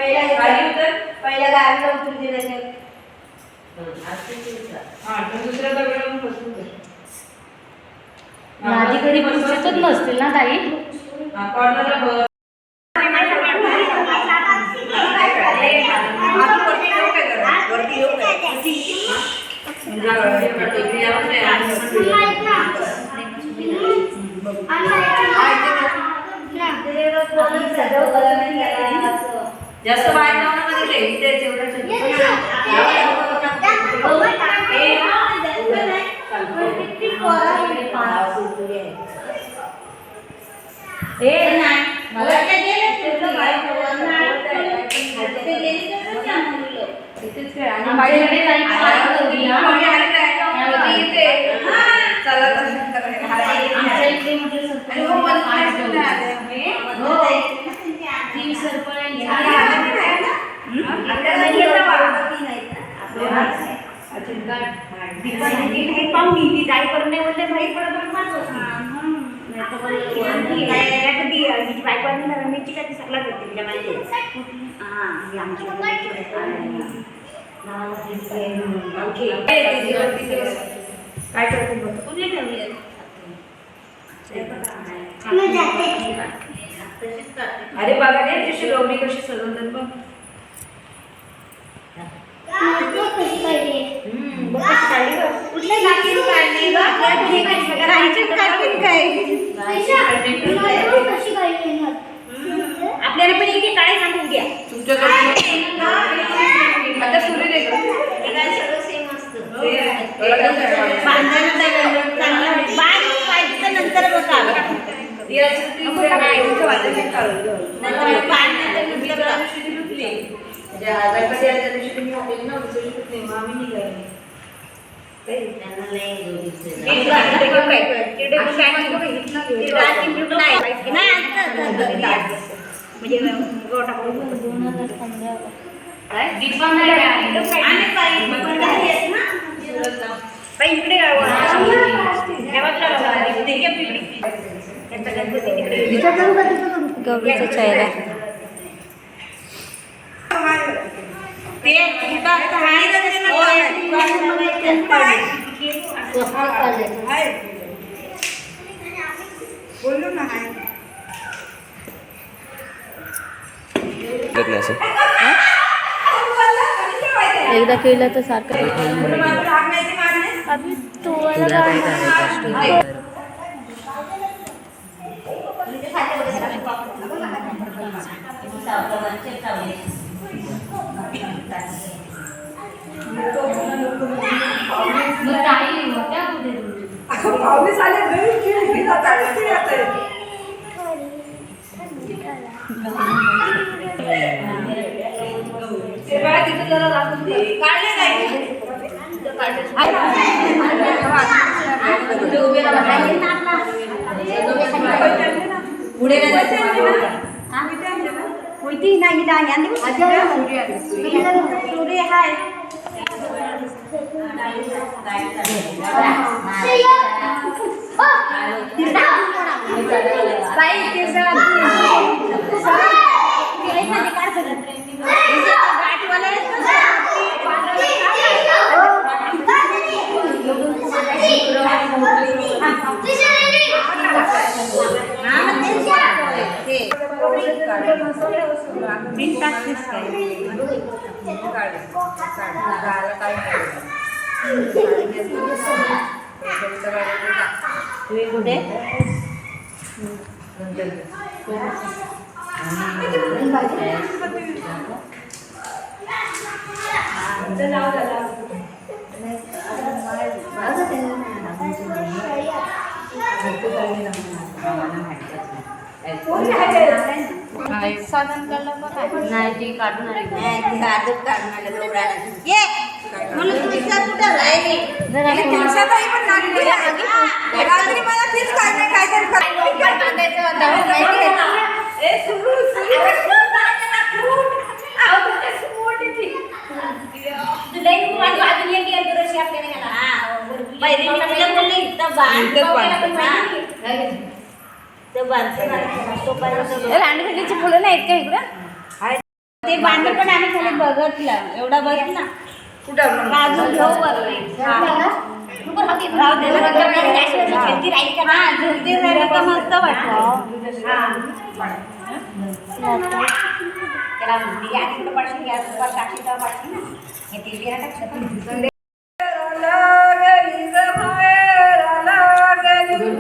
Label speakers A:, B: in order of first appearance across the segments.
A: पहिला गाडीला उतरू दे त्याच्यात.
B: दुसऱ्या दगडावर बसून दे.
C: आधी कधी बसतच नसतील ना ताई.
B: कॉर्नरला बस. जास्त बाहेर मध्ये अरे बघा रे तुझी गौरी कशी सजवतात बघ.
A: आपल्याला पण एक काय सांगू द्या
B: आता सुरू दे
A: सगळं सेम असतं. नंतर बघा
C: गौरीचा चेहरा एकदा केलं तर सारखं साधन नाही ती काढून रांडखंडीची फुलं नाहीत का इकडं?
A: ते बांधलं पण आम्ही खाली बघितलं एवढा बघितला
B: कुठं
A: अजून घेऊ वरती. राहू दे ना. हा, झुलती झाली का मस्त वाटतं. त्याला मुलगी आणि कुठं पाडशील गॅस वर टाकशील तेव्हा पाडशील ना. हे तेल गेला टाकशील.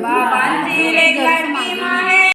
B: बाबांची लेकरांची माहे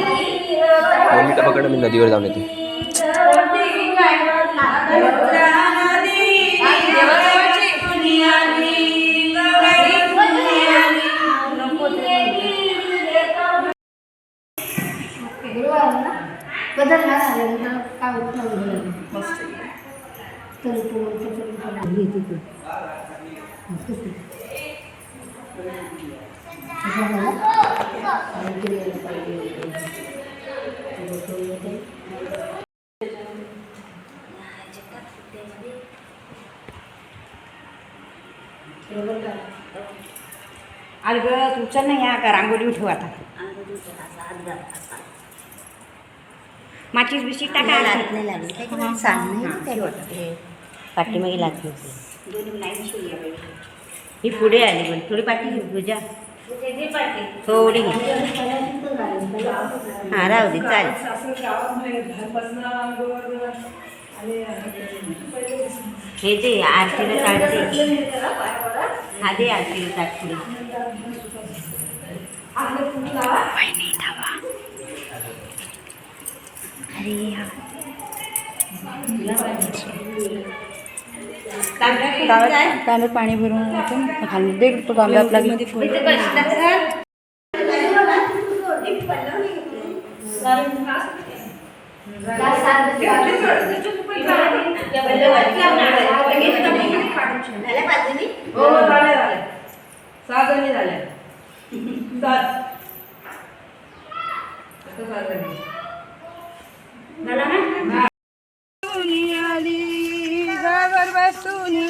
D: मम्मी पकडा मी नदीवर जाऊन येते.
A: अगं तुमचं नाही या का रांगोळी उठव आता. माचीस बिशी टाका
E: पाठीमागे लागली होती. ही पुढे आली पण थोडी पाठी घेऊ पूजा थोडी हां राहू दे चालेल. हे जे आरतीला काढते हा दे आरतीला ताट पुढे
C: तांब्यात पाणी भरून खाली दे तो तांब्यात लागली.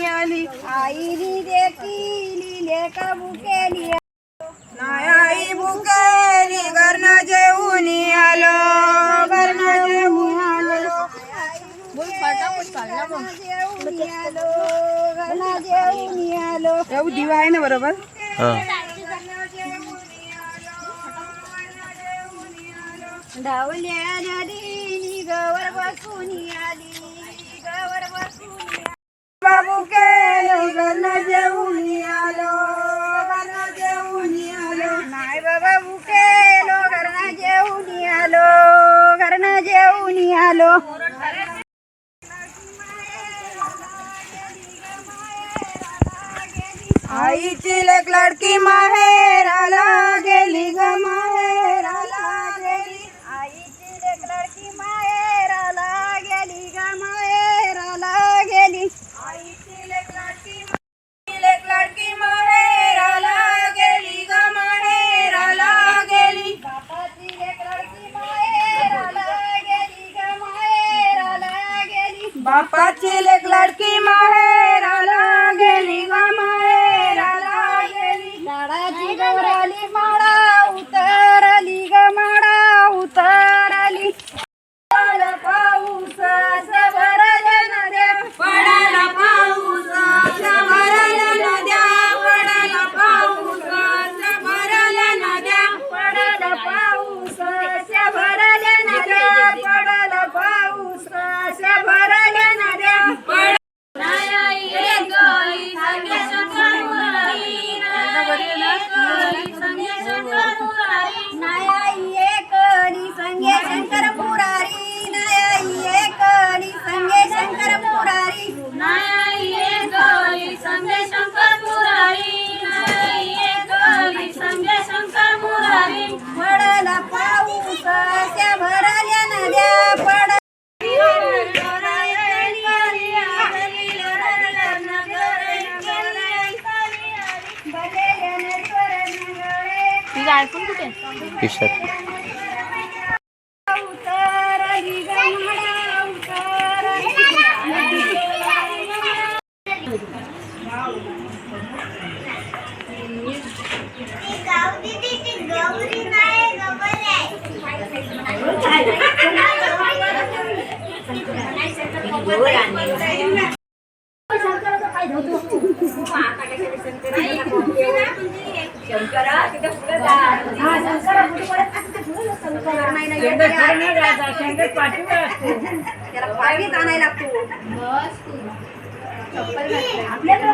A: आईनी देखील लेका बुकेली
B: आई बुकेली घरनं जेवून आलो घरनं जेवून आलो. जाऊ दिवा आहे ना बरोबर.
A: धावल्या नदीनी गवर बसून आली गवर बसून
B: बाबू केलो घरनं जेवून आलो घरनं जेवून आलो
A: नाही बाबा भुकेलो घरनं जेवून आलो घरनं जेवून आलो
B: आईची लेक लाडकी माहेराला गेली ग माहेराला गेली
A: आईची लेक लडकी माहेराला गेली ग माहेराला गेली
B: आईची लेक लाडकी माहेराला गेली ग माहेराला गेली
A: बापाची लेक लडकी माहेराला गेली ग माहेराला गेली
B: बापाची लेक लाडकी माहेराला गेली ग माहेराला गेली
A: झाडाची गौराली माळा उतरली ग माळा उतरली
B: पडाला पाऊस भरल्या नद्या पडाला पाऊस भरल्या नद्या पडाला पाऊस भरल्या नद्या
A: पडला पाऊस भरल्या नद्या पडला पाऊस भरल्या नद्या नायाई एकली संगे शंकर पुरारी नायाई एकली संगे शंकर पुरारी पडला पाऊस भरल्या नद्या पड
D: खिशात
A: उतरली ग माळा उतरली त्याला पाठीत आणायला लागतो आपल्याकडे